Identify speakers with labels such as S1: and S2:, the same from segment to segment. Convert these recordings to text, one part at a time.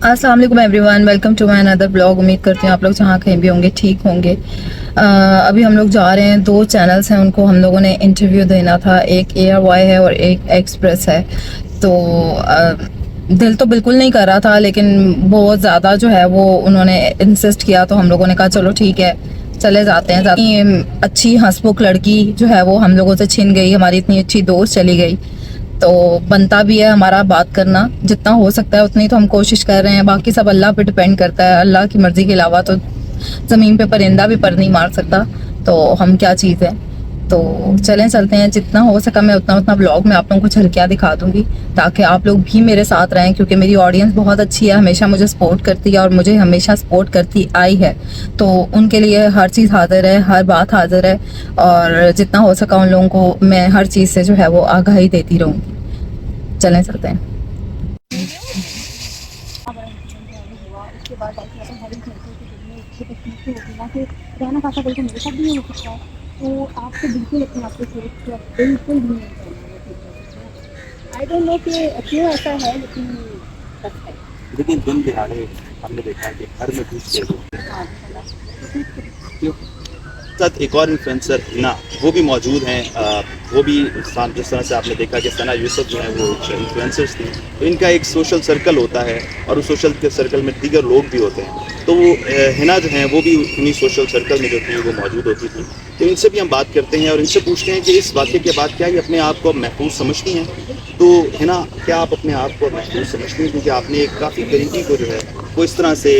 S1: अस्सलाम वालेकुम everyone, welcome to my another blog. उम्मीद करती हूँ आप लोग जहाँ कहीं भी होंगे ठीक होंगे। अभी हम लोग जा रहे हैं, दो चैनल्स हैं उनको हम लोगों ने इंटरव्यू देना था। एक ARY है और एक एक्सप्रेस है। तो दिल तो बिल्कुल नहीं कर रहा था, लेकिन बहुत ज़्यादा जो है वो उन्होंने इंसिस्ट किया, तो हम लोगों ने कहा चलो ठीक है चले जाते हैं। इतनी अच्छी हंसमुख लड़की जो है वो हम लोगों से छिन गई, हमारी इतनी अच्छी दोस्त चली गई। तो बनता भी है हमारा बात करना, जितना हो सकता है उतनी तो हम कोशिश कर रहे हैं। बाकी सब अल्लाह पे डिपेंड करता है, अल्लाह की मर्ज़ी के अलावा तो ज़मीन पे परिंदा भी पर नहीं मार सकता। तो हम क्या चीज़ है। तो चलें चलते हैं, जितना हो सका मैं उतना ब्लॉग में आप लोगों को झलकियाँ दिखा दूंगी, ताकि आप लोग भी मेरे साथ रहें, क्योंकि मेरी ऑडियंस बहुत अच्छी है, हमेशा मुझे सपोर्ट करती है और मुझे हमेशा सपोर्ट करती आई है। तो उनके लिए हर चीज़ हाजिर है, हर बात हाजिर है, और जितना हो सका उन लोगों को मैं हर चीज़ से जो है वो आगाही देती रहूँगी। चलें चलते हैं।
S2: उसके बाद हर एक लड़के की दिल में एक तकलीफ होती है कि रहना खासा बिल्कुल मेरे साथ भी नहीं हो सकता है। तो आपको बिल्कुल अपने आप को सेफ किया बिल्कुल भी नहीं करना। आई डोंट नो कि क्यों ऐसा है, लेकिन बस है।
S3: लेकिन दिन दिहाड़े हमने देखा है कि घर में घुस के
S2: हाँ,
S3: क्यों साथ एक और इन्फ्लुएंसर हिना वो भी मौजूद हैं। वो भी जिस तरह से आपने देखा कि सना यूसुफ जो है वो इन्फ्लुएंसर्स थी, तो इनका एक सोशल सर्कल होता है और उस सोशल के सर्कल में दीगर लोग भी होते हैं। तो वो हिना जो हैं वो भी उन्हीं सोशल सर्कल में जो थी वो मौजूद होती थी। तो इनसे भी हम बात करते हैं और इनसे पूछते हैं कि इस वाक़े के बाद क्या ये अपने आप को महफूज समझती हैं। तो हिना, क्या आप अपने आप को महफूज समझती हैं, क्योंकि आपने एक काफ़ी करीबी को जो है वो इस तरह से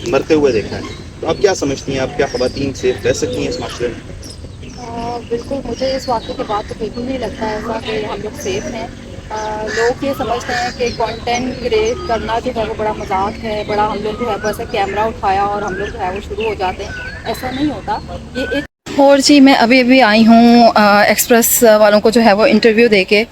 S3: मरते हुए देखा है, तो आप क्या समझती हैं, आप क्या ख़वातीन सेफ रह सकती हैं इस माशरे में?
S2: बिल्कुल, मुझे इस वाक़े के बाद तो बिल्कुल नहीं लगता ऐसा कि हम लोग सेफ हैं। लोग ये समझते हैं कि कंटेंट क्रिएट करना जो है वो बड़ा मजाक है, बड़ा हम लोग जो है बस कैमरा उठाया और हम लोग जो है वो शुरू हो जाते हैं। ऐसा नहीं होता। ये एक
S1: और जी, मैं अभी अभी आई हूँ एक्सप्रेस वालों को जो है वो इंटरव्यू देके।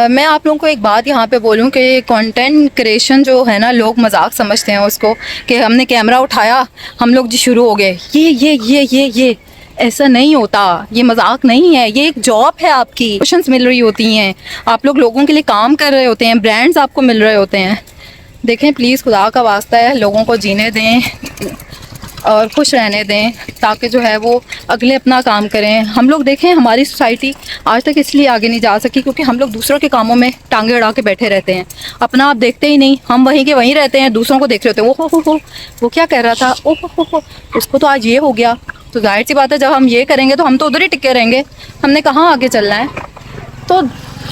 S1: मैं आप लोगों को एक बात यहाँ पे बोलूँ कि कंटेंट क्रिएशन जो है ना, लोग मजाक समझते हैं उसको, कि हमने कैमरा उठाया हम लोग जी शुरू हो गए। ये ऐसा नहीं होता, ये मजाक नहीं है, ये एक जॉब है आपकी। क्वेश्चंस मिल रही होती हैं, आप लोग लोगों के लिए काम कर रहे होते हैं, ब्रांड्स आपको मिल रहे होते हैं। देखें प्लीज़, खुदा का वास्ता है, लोगों को जीने दें और खुश रहने दें, ताकि जो है वो अगले अपना काम करें। हम लोग देखें, हमारी सोसाइटी आज तक इसलिए आगे नहीं जा सकी क्योंकि हम लोग दूसरों के कामों में टांगे अड़ा के बैठे रहते हैं, अपना आप देखते ही नहीं। हम वहीं के वहीं रहते हैं, दूसरों को देख रहे होते हैं। ओहो हो, वो क्या कह रहा था, ओहो हो, उसको तो आज ये हो गया। तो जाहिर सी बात है, जब हम ये करेंगे तो हम तो उधर ही टिके रहेंगे, हमने कहाँ आगे चलना है। तो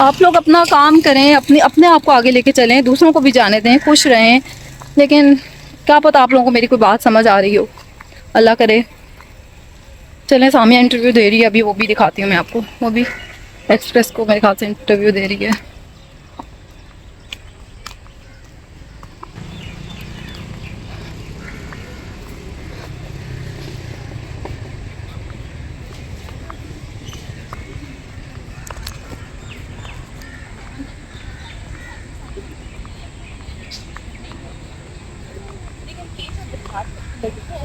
S1: आप लोग अपना काम करें, अपने आप को आगे लेके चलें, दूसरों को भी जाने दें, खुश रहें। लेकिन क्या पता आप लोगों को मेरी कोई बात समझ आ रही हो, अल्लाह करे। चलें, सामिया इंटरव्यू दे रही है अभी, वो भी दिखाती हूँ मैं आपको। वो भी एक्सप्रेस को मेरे ख्याल से इंटरव्यू दे रही है।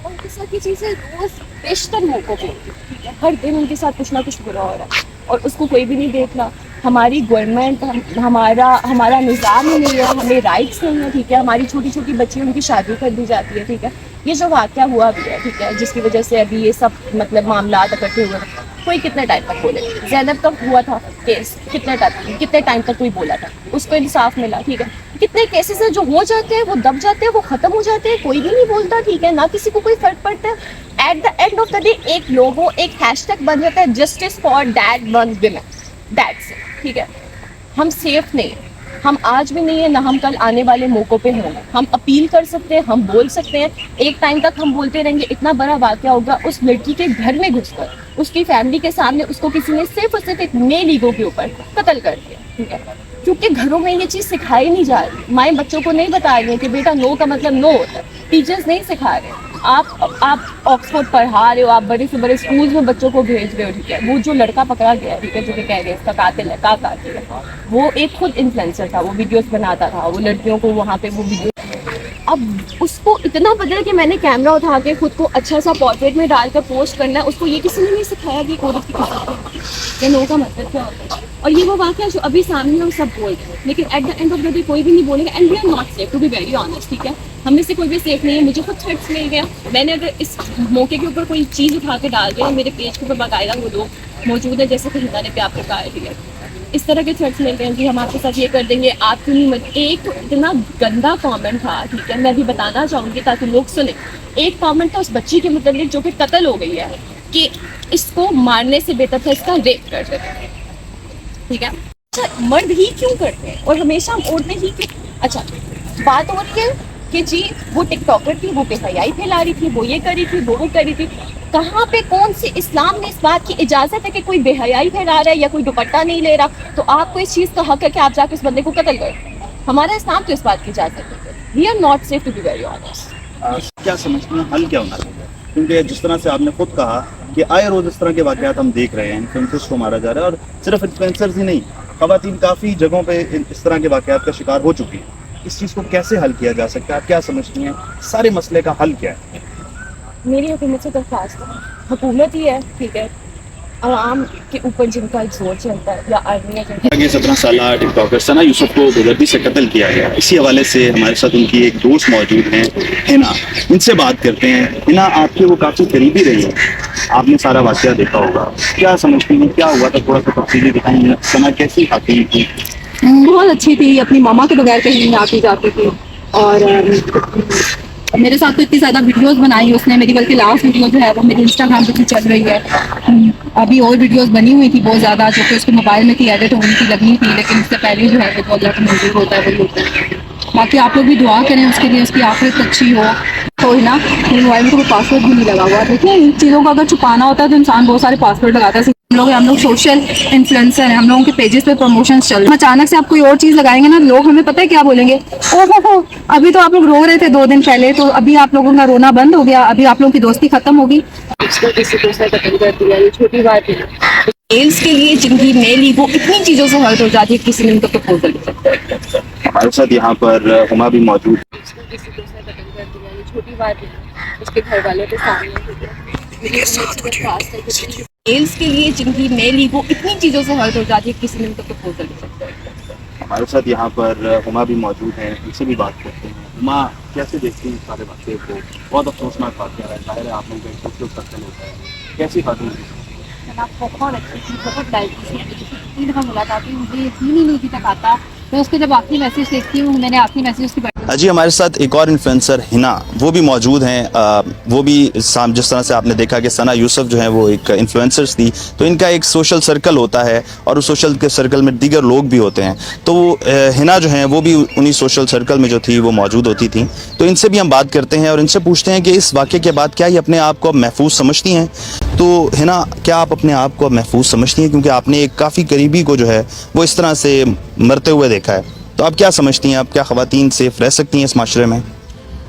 S2: उनके साथ ये चीज़ें रोज बेशतर मौकों पे होती है, ठीक है। हर दिन उनके साथ कुछ ना कुछ बुरा हो रहा है और उसको कोई भी नहीं देख रहा। हमारी गवर्नमेंट हमारा निज़ाम ही नहीं है, हमें राइट्स नहीं है, ठीक है। हमारी छोटी छोटी बच्ची उनकी शादी कर दी जाती है, ठीक है। ये जो वाक़या हुआ भी है, ठीक है, जिसकी वजह से अभी ये सब मतलब मामला इकट्ठे हुए, कोई कितने टाइम तक बोले। ज़ैनब तक हुआ था केस, कितने टाइम तक कोई बोला था, उसको इंसाफ मिला, ठीक है। कितने केसेस हैं जो हो जाते हैं, वो दब जाते हैं, वो खत्म हो जाते हैं, कोई भी नहीं बोलता, ठीक है, ना किसी को कोई फर्क पड़ता है। Eight the end of the day एक लोगो एक हैशटैग बन जाता है, justice for that one women, that's it, ठीक है। हम सेफ नहीं, हम आज भी नहीं है, ना हम कल आने वाले मौकों पे होंगे। हम अपील कर सकते हैं, हम बोल सकते हैं, एक टाइम तक हम बोलते रहेंगे। इतना बड़ा वाक़या होगा, उस लड़की के घर में घुसकर उसकी फैमिली के सामने उसको किसी ने सिर्फ और सिर्फ एक मेल ईगो के ऊपर कत्ल कर दिया, ठीक है। क्योंकि घरों में ये चीज़ सिखाई नहीं जा रही, माएँ बच्चों को नहीं बता रही हैं कि बेटा नो का मतलब नो होता है, टीचर्स नहीं सिखा रहे। आप ऑक्सफोर्ड पढ़ा रहे हो, आप बड़े से बड़े स्कूल में बच्चों को भेज रहे हो, ठीक है। वो जो लड़का पकड़ा गया, ठीक है, जो कि कह रहे हैं इसका कातिल है, कातिल है, वो एक खुद इन्फ्लुएंसर था, वो वीडियोस बनाता था, वो लड़कियों को वहाँ पे वो वीडियो। अब उसको इतना पता है कि मैंने कैमरा उठा के खुद को अच्छा सा पोर्ट्रेट में डालकर पोस्ट करना है, उसको ये किसी ने नहीं सिखाया कि औरत की किसी नो का मतलब क्या होता है। और ये वो वाक़या जो अभी सामने हम सब बोल रहे हैं, लेकिन at the end of the day कोई भी नहीं बोलेगा and we are not safe to be very honest, ठीक है। हम में से कोई भी सेफ नहीं है। मुझे खुद थ्रेट्स मिल गया, मैंने अगर इस मौके के ऊपर कोई चीज़ उठा के डाल दिया, मेरे पेज के ऊपर बाकायदा वो लोग मौजूद है जैसे कि हिंदा ने पे आपको कहा है, इस तरह के थ्रेट्स मिल गए हैं कि हम आपके साथ ये कर देंगे, आप क्यों नहीं मत। एक तो इतना गंदा कमेंट था, ठीक है, मैं भी बताना चाहूँगी ताकि लोग सुने। एक कमेंट था उस बच्ची के मुताबिक जो कि कत्ल हो गई है, कि इसको मारने से बेहतर था इसका रेप कर देते, ठीक है। अच्छा, मर्द ही क्यों करते हैं और हमेशा हम औरतें ही क्यों। अच्छा, बात हो रही है कि जी वो टिकटॉकर थी, वो बेहयाई फैला रही थी, वो ये करी थी, वो करी थी। कहाँ पे कौन सी इस्लाम ने इस बात की इजाज़त है कि कोई बेहयाई फैला रहा है या कोई दुपट्टा नहीं ले रहा तो आपको इस चीज़ का हक है कि आप जाके उस बंदे को कत्ल करें। हमारा इस्लाम तो इस बात की इजाज़त है। We are not safe to be very honest.
S3: क्या समझते हैं हल क्या होना चाहिए? क्योंकि जिस तरह से आपने खुद कहा कि आए रोज इस तरह के वाकयात हम देख रहे हैं, इन्फ्लुएंसर्स को मारा जा रहा है, और सिर्फ इन्फ्लुएंसर्स ही नहीं, खवातीन काफ़ी जगहों पे इस तरह के वाकयात का शिकार हो चुकी हैं। इस चीज़ को कैसे हल किया जा सकता है? आप क्या समझती हैं सारे मसले का हल क्या है?
S2: मेरी हुकूमत से दरख्वास्त है, हुकूमत ही है, ठीक है, आवाम के ऊपर जिनका एक जोर चलता है या आर्मी है जिनका।
S3: आगे 17 साल टिकटॉकर सना यूसुफ को बेदर्दी से कत्ल किया गया। इसी हवाले से हमारे साथ उनकी एक दोस्त मौजूद हैं, हिना। इनसे बात करते हैं। हिना, आपके वो काफ़ी करीबी रही है, आपने सारा वाकया देखा होगा, क्या समझती हैं क्या हुआ था? थोड़ा सा तफसीली दिखाएंगे। सना कैसी खाती थी?
S4: बहुत अच्छी थी, अपनी मामा के बगैर कहीं नहीं आती जाती थी, और मेरे साथ तो इतनी ज़्यादा वीडियोस बनाई उसने मेरी, बल्कि लास्ट वीडियो जो है वो मेरी इंस्टाग्राम पे भी चल रही है। अभी और वीडियोस बनी हुई थी बहुत ज़्यादा जो कि उसके मोबाइल में थी, एडिट होनी थी, लगनी थी, लेकिन उससे पहले जो है वो अल्लाह का मंजूर होता है, वही होता है। बाकी आप लोग भी दुआ करें उसके लिए, उसकी आखिरत अच्छी हो। तो ना मेरे मोबाइल में तो कोई पासवर्ड भी नहीं लगा हुआ। देखिए, इन चीज़ों का अगर छुपाना होता है तो इंसान बहुत सारे पासवर्ड लगाता है। हम लोग सोशल इन्फ्लुएंसर हैं, हम लोगों के पेजेस पे प्रमोशंस चल रहे हैं। अचानक से आप कोई और चीज़ लगाएंगे ना, लोग हमें पता है क्या बोलेंगे, ओहो अभी तो आप लोग रो रहे थे 2 दिन पहले, तो अभी आप लोगों का रोना बंद हो गया, अभी आप लोगों की दोस्ती खत्म होगी।
S2: किसी दूसरे का कत्ल कर दिया, ये छोटी बात है। मेल्स के लिए जिंदगी मेली वो इतनी चीज़ों से हर्ट हो जाती है, किसी ने उनको प्रपोजल किया।
S3: हमारे साथ यहाँ पर हुमा भी मौजूद है।
S2: किसी दूसरे का कत्ल कर दिया, ये छोटी बात है, उसके घर वालों के सामने। मेल्स के लिए जिंदगी मेली वो इतनी चीज़ों से हर्ट हो जाती है, किसी ने उनको प्रपोजल किया।
S3: हमारे साथ यहाँ पर हुमा भी मौजूद हैं, उनसे भी बात करते हैं। हुमा, कैसे देखती हैं सारे वाक़े को? बहुत अफसोसनाक वाक़या है, जाहिर है आप लोगों का एक कत्ल होता है, कैसी खातून?
S4: बहुत अच्छी थी, बहुत लाइक थी, इतनी दफ़ा मुलाकात हुई, मुझे यकीन ही नहीं तक आता। मैं उसके जब आखिरी मैसेज देखती हूँ, मैंने आखिरी मैसेज उसकी
S3: जी, हमारे साथ एक और इन्फ्लुएंसर हिना, वो भी मौजूद हैं। वो भी जिस तरह से आपने देखा कि सना यूसुफ जो है वो एक इन्फ्लुएंसर्स थी, तो इनका एक सोशल सर्कल होता है और उस सोशल के सर्कल में दीगर लोग भी होते हैं। तो हिना जो हैं वो भी उन्हीं सोशल सर्कल में जो थी वो मौजूद होती थी। तो इनसे भी हम बात करते हैं और इनसे पूछते हैं कि इस वाक़े के बाद क्या ये अपने आप को महफूज समझती हैं। तो हिना, क्या आप अपने आप को महफूज समझती हैं? क्योंकि आपने एक काफ़ी करीबी को जो है वो इस तरह से मरते हुए देखा है, तो आप क्या समझती हैं, आप क्या ख़वातीन सेफ रह सकती हैं इस माशरे में?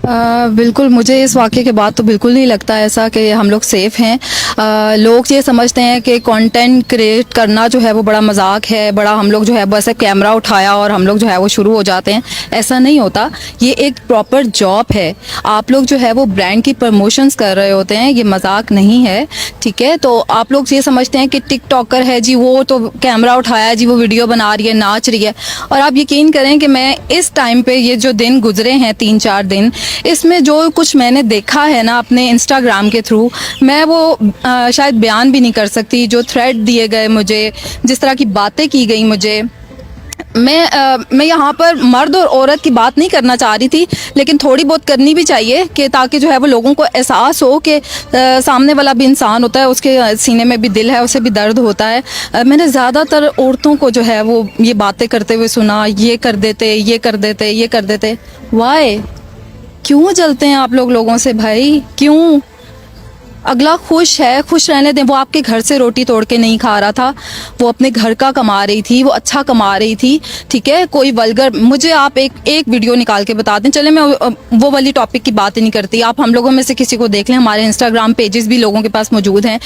S1: बिल्कुल, मुझे इस वाक़े के बाद तो बिल्कुल नहीं लगता ऐसा कि हम लोग सेफ़ हैं। लोग ये समझते हैं कि कंटेंट क्रिएट करना जो है वो बड़ा मजाक है, बड़ा हम लोग जो है बस एक कैमरा उठाया और हम लोग जो है वो शुरू हो जाते हैं। ऐसा नहीं होता, ये एक प्रॉपर जॉब है। आप लोग जो है वो ब्रांड की प्रमोशंस कर रहे होते हैं, ये मजाक नहीं है, ठीक है। तो आप लोग ये समझते हैं कि टिकटॉकर है जी, वो तो कैमरा उठाया जी, वो वीडियो बना रही है, नाच रही है। और आप यकीन करें कि मैं इस टाइम पे ये जो दिन गुजरे हैं 3-4 दिन, इसमें जो कुछ मैंने देखा है ना अपने इंस्टाग्राम के थ्रू, मैं वो शायद बयान भी नहीं कर सकती। जो थ्रेड दिए गए मुझे, जिस तरह की बातें की गई मुझे, मैं यहाँ पर मर्द और औरत की बात नहीं करना चाह रही थी, लेकिन थोड़ी बहुत करनी भी चाहिए कि ताकि जो है वो लोगों को एहसास हो कि सामने वाला भी इंसान होता है, उसके सीने में भी दिल है, उसे भी दर्द होता है। मैंने ज़्यादातर औरतों को जो है वो ये बातें करते हुए सुना, ये कर देते, ये कर देते, ये कर देते। वाई, क्यों जलते हैं आप लोगों से भाई? क्यों? अगला खुश है, खुश रहने दें। वो आपके घर से रोटी तोड़ के नहीं खा रहा था, वो अपने घर का कमा रही थी, वो अच्छा कमा रही थी, ठीक है। कोई वल्गर, मुझे आप एक वीडियो निकाल के बता दें, चले मैं वो वाली टॉपिक की बात ही नहीं करती। आप हम लोगों में से किसी को देख लें, हमारे इंस्टाग्राम पेजेस भी लोगों के पास मौजूद हैं।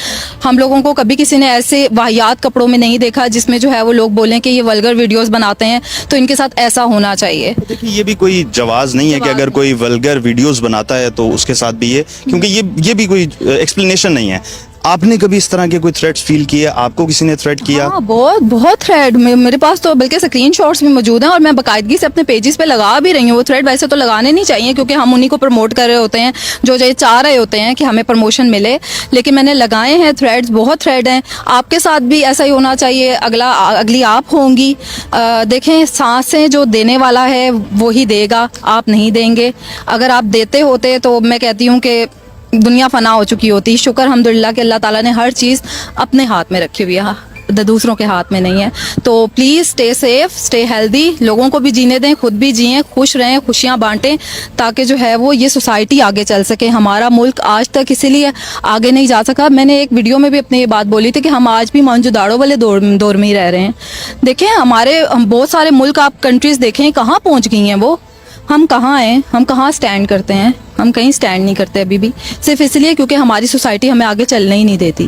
S1: हम लोगों को कभी किसी ने ऐसे वाहियात कपड़ों में नहीं देखा जिसमें जो है वो लोग बोलें कि ये वल्गर वीडियोज़ बनाते हैं, तो इनके साथ ऐसा होना चाहिए।
S3: देखिए, ये भी कोई जवाज़ नहीं है कि अगर कोई वल्गर वीडियोस बनाता है तो उसके साथ भी ये, क्योंकि ये भी कोई एक्सप्लेनेशन नहीं है। आपने कभी इस तरह के कोई थ्रेट्स फील किए, आपको किसी ने थ्रेट किया?
S1: हाँ, बहुत बहुत थ्रेड मेरे पास तो बल्कि स्क्रीनशॉट्स भी मौजूद हैं और मैं बाकायदगी से अपने पेजेस पे लगा भी रही हूँ। वो थ्रेड वैसे तो लगाने नहीं चाहिए क्योंकि हम उन्हीं को प्रमोट कर रहे होते हैं जो ये चाह रहे होते हैं कि हमें प्रमोशन मिले, लेकिन मैंने लगाए हैं थ्रेड्स, बहुत थ्रेड हैं। आपके साथ भी ऐसा ही होना चाहिए, अगली आप होंगी। देखें, सांसें जो देने वाला है वो ही देगा, आप नहीं देंगे। अगर आप देते होते तो मैं कहती हूँ कि दुनिया फना हो चुकी होती। शुक्र अल्हम्दुलिल्लाह कि अल्लाह ताला ने हर चीज़ अपने हाथ में रखी हुई है, दूसरों के हाथ में नहीं है। तो please stay safe, stay healthy, लोगों को भी जीने दें, खुद भी जिएं, खुश रहें, खुशियां बांटें, ताकि जो है वो ये सोसाइटी आगे चल सके। हमारा मुल्क आज तक इसीलिए आगे नहीं जा सका। मैंने एक वीडियो में भी अपनी ये बात बोली थी कि हम आज भी मौजूदाड़ों वाले दौर में ही रह रहे हैं। देखें, हम बहुत सारे मुल्क, आप कंट्रीज़ देखें कहाँ पहुँच गई हैं वो, हम कहाँ हैं, हम कहाँ स्टैंड करते हैं? हम कहीं स्टैंड नहीं करते अभी भी, सिर्फ इसलिए क्योंकि हमारी सोसाइटी हमें आगे चलने ही नहीं देती।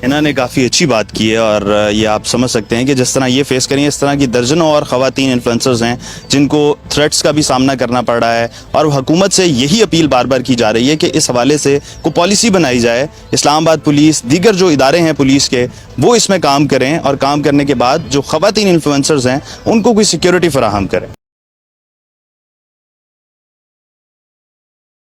S3: इन्होंने काफ़ी अच्छी बात की है और ये आप समझ सकते हैं कि जिस तरह ये फेस करें, इस तरह की दर्जनों और ख़वातीन इन्फ्लुएंसर्स हैं जिनको थ्रेट्स का भी सामना करना पड़ रहा है। और हुकूमत से यही अपील बार बार की जा रही है कि इस हवाले से कोई पॉलिसी बनाई जाए। इस्लामाबाद पुलिस, दीगर जो इदारे हैं पुलिस के, वो इसमें काम करें और काम करने के बाद जो ख़वातीन इन्फ्लुएंसर्स हैं उनको कोई सिक्योरिटी फराहम करें।